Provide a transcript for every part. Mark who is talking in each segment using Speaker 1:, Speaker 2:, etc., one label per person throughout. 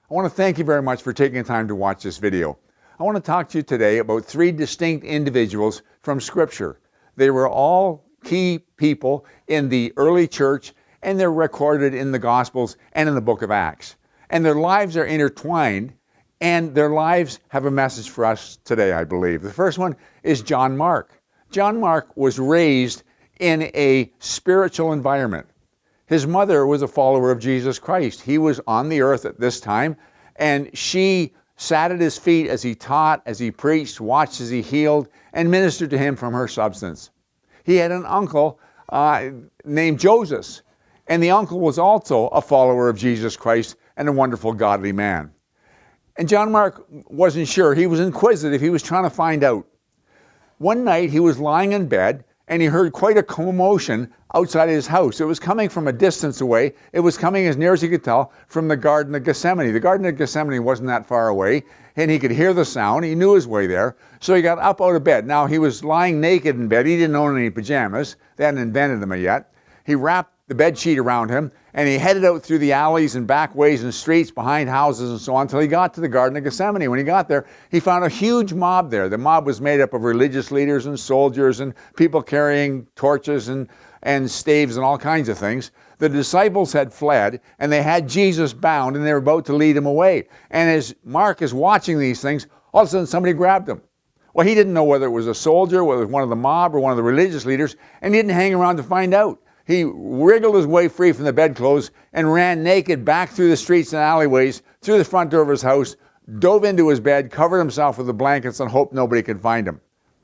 Speaker 1: I want to thank you very much for taking the time to watch this video. I want to talk to you today about three distinct individuals from Scripture. They were all key people in the early church, and they're recorded in the Gospels and in the book of Acts. And their lives are intertwined, and their lives have a message for us today, I believe. The first one is John Mark. John Mark was raised in a spiritual environment. His mother was a follower of Jesus Christ. He was on the earth at this time, and she sat at his feet as he taught, as he preached, watched as he healed, and ministered to him from her substance. He had an uncle named Joseph, and the uncle was also a follower of Jesus Christ and a wonderful godly man. And John Mark wasn't sure. He was inquisitive. He was trying to find out. One night he was lying in bed, and he heard quite a commotion outside his house. It was coming from a distance away. It was coming, as near as he could tell, from the Garden of Gethsemane. The Garden of Gethsemane wasn't that far away, and he could hear the sound. He knew his way there. So he got up out of bed. Now, he was lying naked in bed. He didn't own any pajamas. They hadn't invented them yet. He wrapped the bed sheet around him, and he headed out through the alleys and back ways and streets behind houses and so on until he got to the Garden of Gethsemane. When he got there, he found a huge mob there. The mob was made up of religious leaders and soldiers and people carrying torches and staves and all kinds of things. The disciples had fled, and they had Jesus bound, and they were about to lead him away. And as Mark is watching these things, all of a sudden somebody grabbed him. Well, he didn't know whether it was a soldier, whether it was one of the mob or one of the religious leaders, and he didn't hang around to find out. He wriggled his way free from the bedclothes and ran naked back through the streets and alleyways, through the front door of his house, dove into his bed, covered himself with the blankets, and hoped nobody could find him.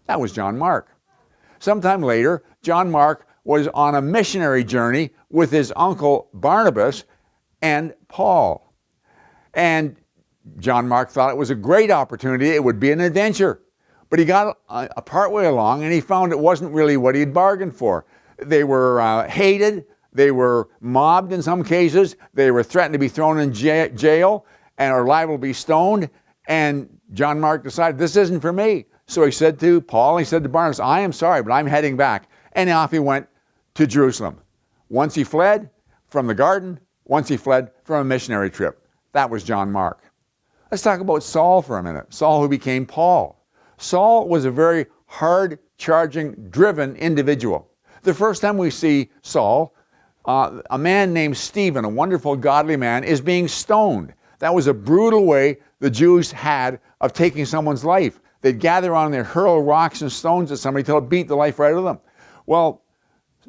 Speaker 1: That was John Mark. Sometime later, John Mark was on a missionary journey with his uncle Barnabas and Paul. And John Mark thought it was a great opportunity. It would be an adventure. But he got a part way along, and he found it wasn't really what he'd bargained for. They were hated, they were mobbed in some cases, they were threatened to be thrown in jail and are liable to be stoned, and John Mark decided, this isn't for me. So he said to Paul, he said to Barnabas, I am sorry, but I'm heading back. And off he went to Jerusalem. Once he fled from the garden, once he fled from a missionary trip. That was John Mark. Let's talk about Saul for a minute. Saul, who became Paul. Saul was a very hard-charging, driven individual. The first time we see Saul, a man named Stephen, a wonderful godly man, is being stoned. That was a brutal way the Jews had of taking someone's life. They'd gather around and they'd hurl rocks and stones at somebody till it beat the life right out of them. Well,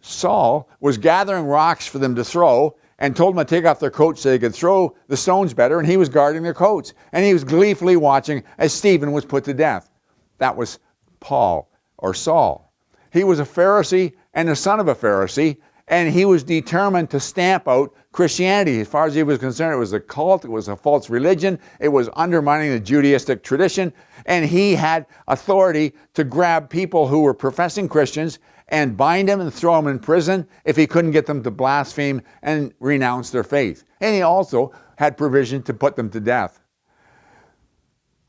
Speaker 1: Saul was gathering rocks for them to throw and told them to take off their coats so they could throw the stones better, and he was guarding their coats. And he was gleefully watching as Stephen was put to death. That was Paul, or Saul. He was a Pharisee and the son of a Pharisee, and he was determined to stamp out Christianity. As far as he was concerned, it was a cult, it was a false religion, it was undermining the Judaistic tradition, and he had authority to grab people who were professing Christians and bind them and throw them in prison if he couldn't get them to blaspheme and renounce their faith. And he also had provision to put them to death.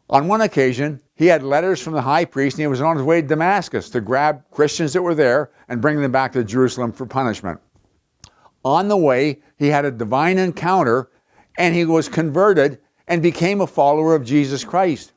Speaker 1: On one occasion, he had letters from the high priest, and he was on his way to Damascus to grab Christians that were there and bring them back to Jerusalem for punishment. On the way, he had a divine encounter, and he was converted and became a follower of Jesus Christ.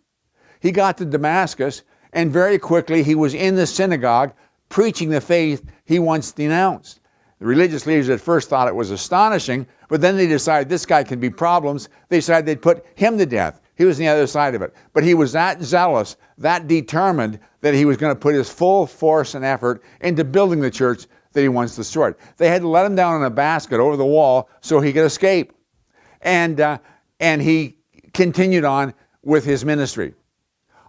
Speaker 1: He got to Damascus, and very quickly he was in the synagogue preaching the faith he once denounced. The religious leaders at first thought it was astonishing, but then they decided this guy can be problems. They decided they'd put him to death. He was on the other side of it. But he was that zealous, that determined, that he was going to put his full force and effort into building the church that he once destroyed. They had to let him down in a basket over the wall so he could escape. And he continued on with his ministry.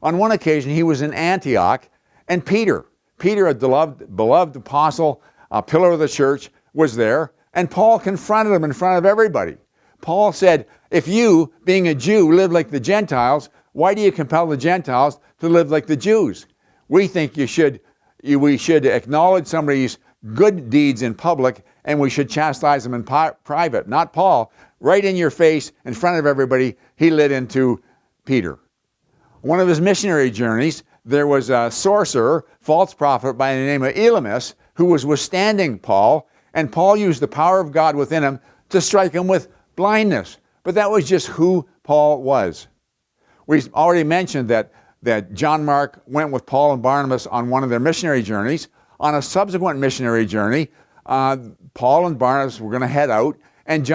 Speaker 1: On one occasion, he was in Antioch, and Peter, a beloved apostle, a pillar of the church, was there, and Paul confronted him in front of everybody. Paul said, if you, being a Jew, live like the Gentiles, why do you compel the Gentiles to live like the Jews? We think we should acknowledge somebody's good deeds in public, and we should chastise them in private. Not Paul. Right in your face, in front of everybody, he lit into Peter. One of his missionary journeys, there was a sorcerer, false prophet by the name of Elymas, who was withstanding Paul, and Paul used the power of God within him to strike him with blindness. But that was just who Paul was. We already mentioned that John Mark went with Paul and Barnabas on one of their missionary journeys. On a subsequent missionary journey, Paul and Barnabas were going to head out, and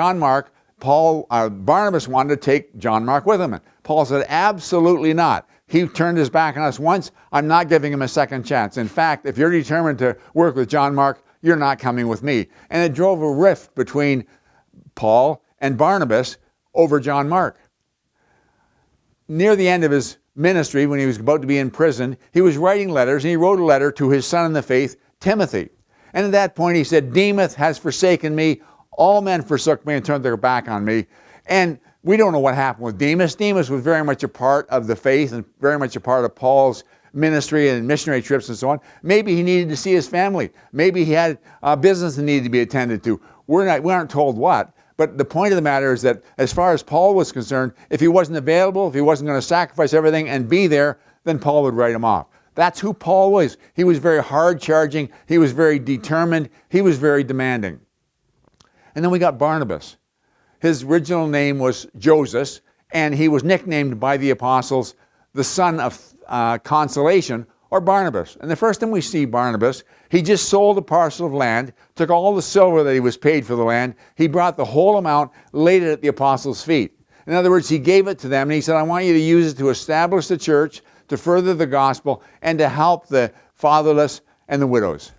Speaker 1: Barnabas wanted to take John Mark with him. And Paul said, absolutely not. He turned his back on us once. I'm not giving him a second chance. In fact, if you're determined to work with John Mark, you're not coming with me. And it drove a rift between Paul and Barnabas over John Mark. Near the end of his ministry, when he was about to be in prison, he was writing letters, and he wrote a letter to his son in the faith, Timothy. And at that point he said, Demas has forsaken me. All men forsook me and turned their back on me. And we don't know what happened with Demas. Demas was very much a part of the faith and very much a part of Paul's ministry and missionary trips and so on. Maybe he needed to see his family. Maybe he had a business that needed to be attended to. We aren't told what. But the point of the matter is that as far as Paul was concerned, if he wasn't available, if he wasn't going to sacrifice everything and be there, then Paul would write him off. That's who Paul was. He was very hard-charging. He was very determined. He was very demanding. And then we got Barnabas. His original name was Joseph, and he was nicknamed by the apostles the son of consolation, or Barnabas. And the first time we see Barnabas, he just sold a parcel of land, took all the silver that he was paid for the land, he brought the whole amount, laid it at the apostles' feet. In other words, he gave it to them, and he said, I want you to use it to establish the church, to further the gospel, and to help the fatherless and the widows.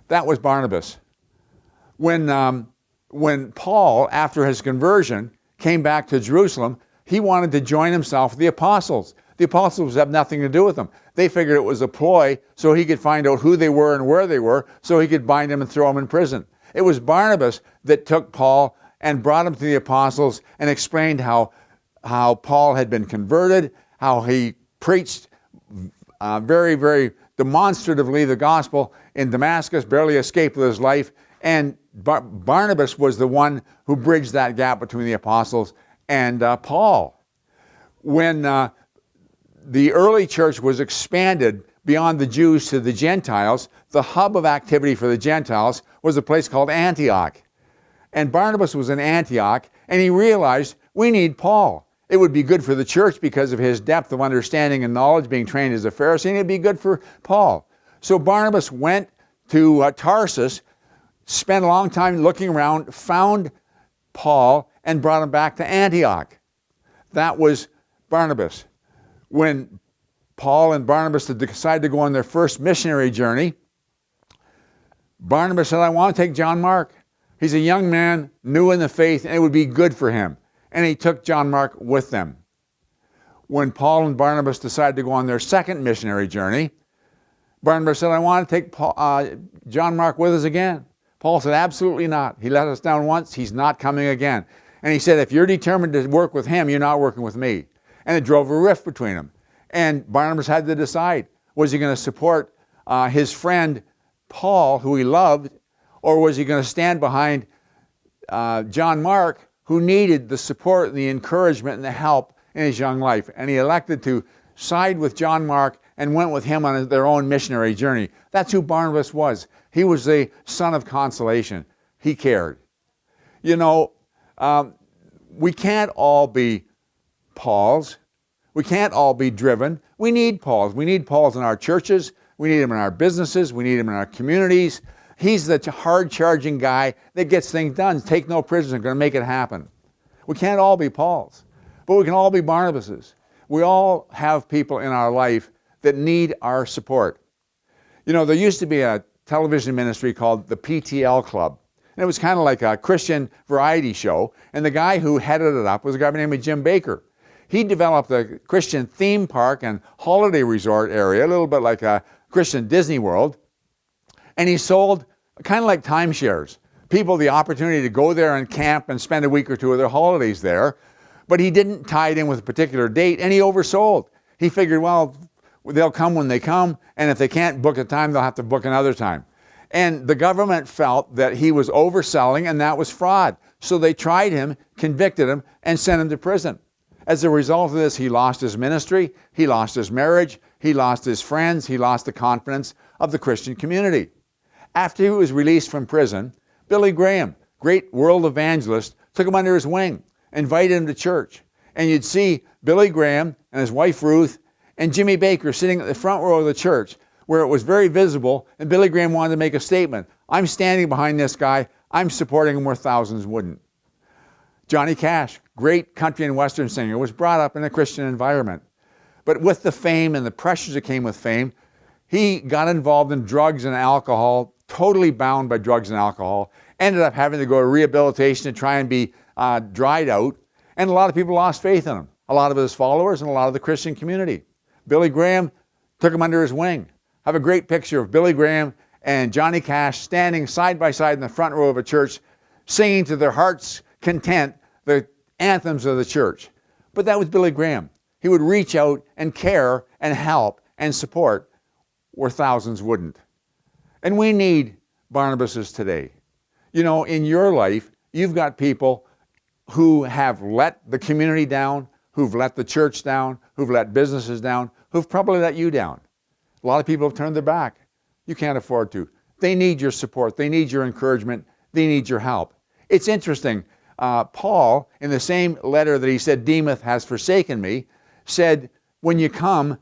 Speaker 1: That was Barnabas. When Paul, after his conversion, came back to Jerusalem, he wanted to join himself with the apostles. The apostles have nothing to do with them. They figured it was a ploy so he could find out who they were and where they were, so he could bind them and throw them in prison. It was Barnabas that took Paul and brought him to the apostles and explained how Paul had been converted, how he preached very, very demonstratively the gospel in Damascus, barely escaped with his life, and Barnabas was the one who bridged that gap between the apostles and Paul. When the early church was expanded beyond the Jews to the Gentiles, the hub of activity for the Gentiles was a place called Antioch. And Barnabas was in Antioch, and he realized, we need Paul. It would be good for the church because of his depth of understanding and knowledge, being trained as a Pharisee, and it'd be good for Paul. So Barnabas went to Tarsus, spent a long time looking around, found Paul, and brought him back to Antioch. That was Barnabas. When Paul and Barnabas decided to go on their first missionary journey, Barnabas said, I want to take John Mark. He's a young man, new in the faith, and it would be good for him. And he took John Mark with them. When Paul and Barnabas decided to go on their second missionary journey, Barnabas said, I want to take John Mark with us again. Paul said, absolutely not. He let us down once. He's not coming again. And he said, if you're determined to work with him, you're not working with me. And it drove a rift between them. And Barnabas had to decide, was he going to support his friend Paul, who he loved, or was he going to stand behind John Mark, who needed the support, the encouragement, and the help in his young life? And he elected to side with John Mark and went with him on their own missionary journey. That's who Barnabas was. He was a son of consolation. He cared. You know, we can't all be Pauls. We can't all be driven. We need Pauls. We need Pauls in our churches. We need them in our businesses. We need them in our communities. He's the hard-charging guy that gets things done. Take no prisoners, going to make it happen. We can't all be Pauls, but we can all be Barnabases. We all have people in our life that need our support. You know, there used to be a television ministry called the PTL Club. And it was kind of like a Christian variety show. And the guy who headed it up was a guy by the name of Jim Bakker. He developed a Christian theme park and holiday resort area, a little bit like a Christian Disney World. And he sold kind of like timeshares. People the opportunity to go there and camp and spend a week or two of their holidays there. But he didn't tie it in with a particular date, and he oversold. He figured, well, they'll come when they come, and if they can't book a time, they'll have to book another time. And the government felt that he was overselling, and that was fraud. So they tried him, convicted him, and sent him to prison. As a result of this, he lost his ministry, he lost his marriage, he lost his friends, he lost the confidence of the Christian community. After he was released from prison, Billy Graham, great world evangelist, took him under his wing. invited him to church. And you'd see Billy Graham and his wife Ruth and Jimmy Baker sitting at the front row of the church where it was very visible, and Billy Graham wanted to make a statement. I'm standing behind this guy. I'm supporting him where thousands wouldn't. Johnny Cash, great country and western singer, was brought up in a Christian environment. But with the fame and the pressures that came with fame, he got involved in drugs and alcohol, totally bound by drugs and alcohol, ended up having to go to rehabilitation to try and be dried out, and a lot of people lost faith in him, a lot of his followers and a lot of the Christian community. Billy Graham took him under his wing. I have a great picture of Billy Graham and Johnny Cash standing side by side in the front row of a church, singing to their heart's content the anthems of the church. But that was Billy Graham. He would reach out and care and help and support where thousands wouldn't. And we need Barnabases today. You know, in your life, you've got people who have let the community down, who've let the church down, who've let businesses down, who've probably let you down. A lot of people have turned their back. You can't afford to. They need your support. They need your encouragement. They need your help. It's interesting. Paul, in the same letter that he said, Demas has forsaken me, said, when you come,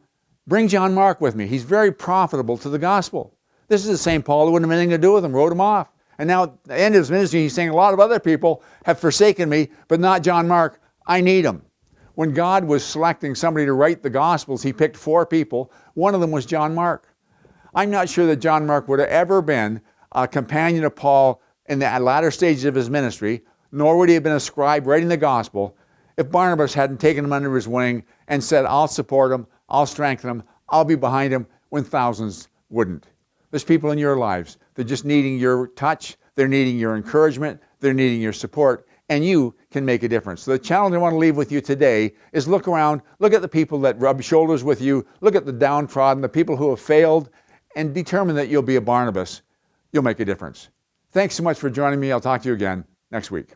Speaker 1: bring John Mark with me. He's very profitable to the gospel. This is the same Paul who wouldn't have anything to do with him, wrote him off. And now at the end of his ministry, he's saying a lot of other people have forsaken me, but not John Mark. I need him. When God was selecting somebody to write the Gospels, he picked 4 people. One of them was John Mark. I'm not sure that John Mark would have ever been a companion of Paul in the latter stages of his ministry, nor would he have been a scribe writing the Gospel, if Barnabas hadn't taken him under his wing and said, I'll support him, I'll strengthen him, I'll be behind him when thousands wouldn't. There's people in your lives. They're just needing your touch. They're needing your encouragement. They're needing your support. And you can make a difference. So the challenge I want to leave with you today is look around, look at the people that rub shoulders with you, look at the downtrodden, the people who have failed, and determine that you'll be a Barnabas. You'll make a difference. Thanks so much for joining me. I'll talk to you again next week.